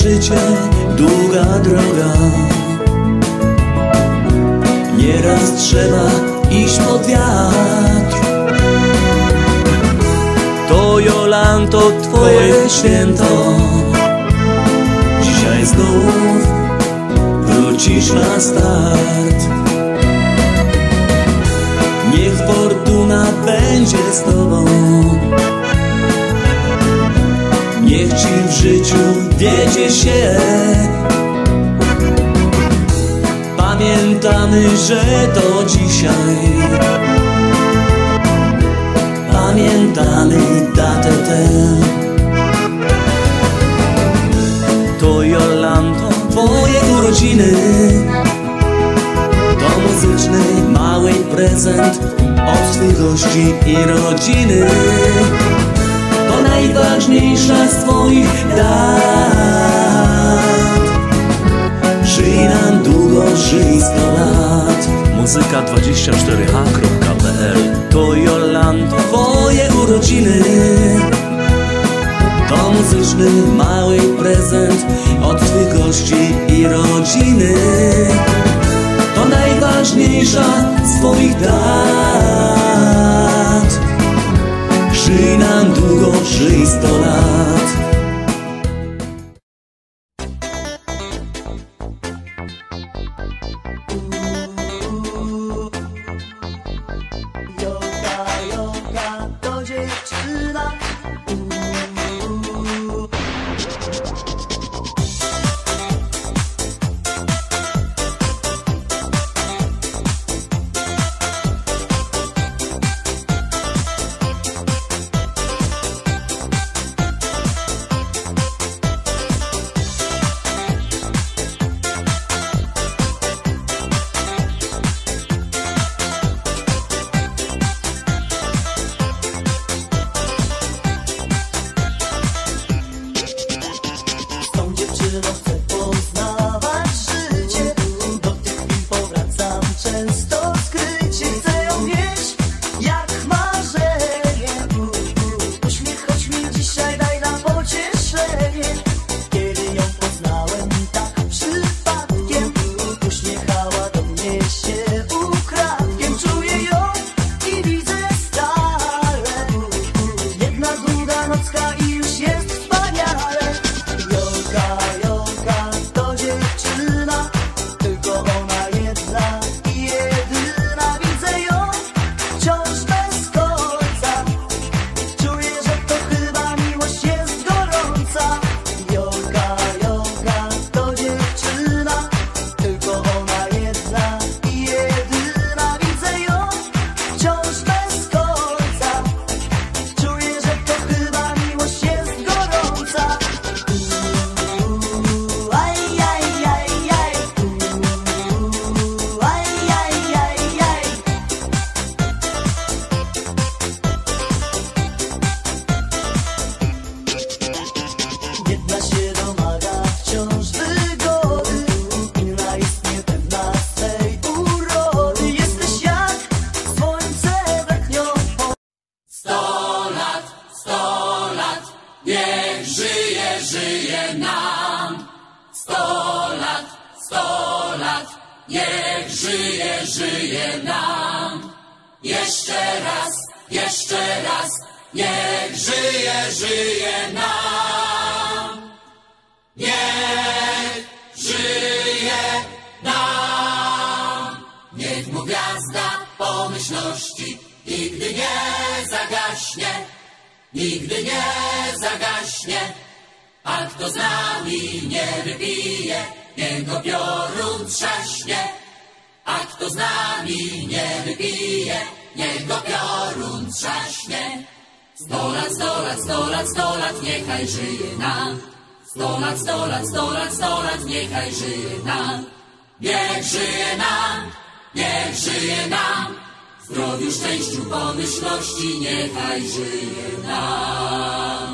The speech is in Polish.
życie długa droga. Nieraz trzeba iść pod wiatr. To Jolanto, twoje święto. Dzisiaj znów wrócisz na start. Niech fortuna będzie z tobą. Niech ci w życiu wiedzie się. Pamiętamy, że to dzisiaj. Pamiętamy datę tę. To Jolanto, twoje urodziny. To muzyczny mały prezent od twych gości i rodziny. To najważniejsza z twoich dat. Żyj nam długo, żyj 100 lat. Muzyka24h.pl. To Jolanto, twoje urodziny. To muzyczny mały prezent od twych gości i rodziny. To najważniejsza z twoich dat. Żyj nam długo, żyj 100 lat. Jolka to dziewczyna. Chcę poznawać życie, do tych chwil powracam często skrycie. Chcę ją mieć jak marzenie. Uśmiech choć mi dzisiaj daj na pocieszenie. Kiedy ją poznałem tak przypadkiem, uśmiechała do mnie się ukradkiem. Czuję ją i widzę stale. Jedna długa nocka i już jest wspaniale. Jolka to dziewczyna, tylko ona jedna i jedyna. Widzę ją wciąż bez końca. Czuję, że to chyba miłość jest gorąca. Jolka to dziewczyna, tylko ona jedna i jedyna. Widzę ją wciąż bez końca. Czuję, że to chyba miłość jest gorąca. Jedna się domaga wciąż wygody, inna jest niepewna swej urody. Jesteś jak słońce wehnią. 100 lat, niech żyje, żyje nam. 100 lat, niech żyje, żyje nam. Jeszcze raz, niech żyje, żyje nam. Niech żyje nam. Niech mu gwiazda pomyślności nigdy nie zagaśnie. Nigdy nie zagaśnie. A kto z nami nie wypije, niech go piorun trzaśnie. A kto z nami nie wypije, niech go piorun trzaśnie. 100 lat, 100 lat, 100 lat, 100 lat, niechaj żyje nam. 100 lat, 100 lat, 100 lat, 100 lat, niechaj żyje nam. Niech żyje nam, niech żyje nam. W zdrowiu, szczęściu, pomyślności, niechaj żyje nam.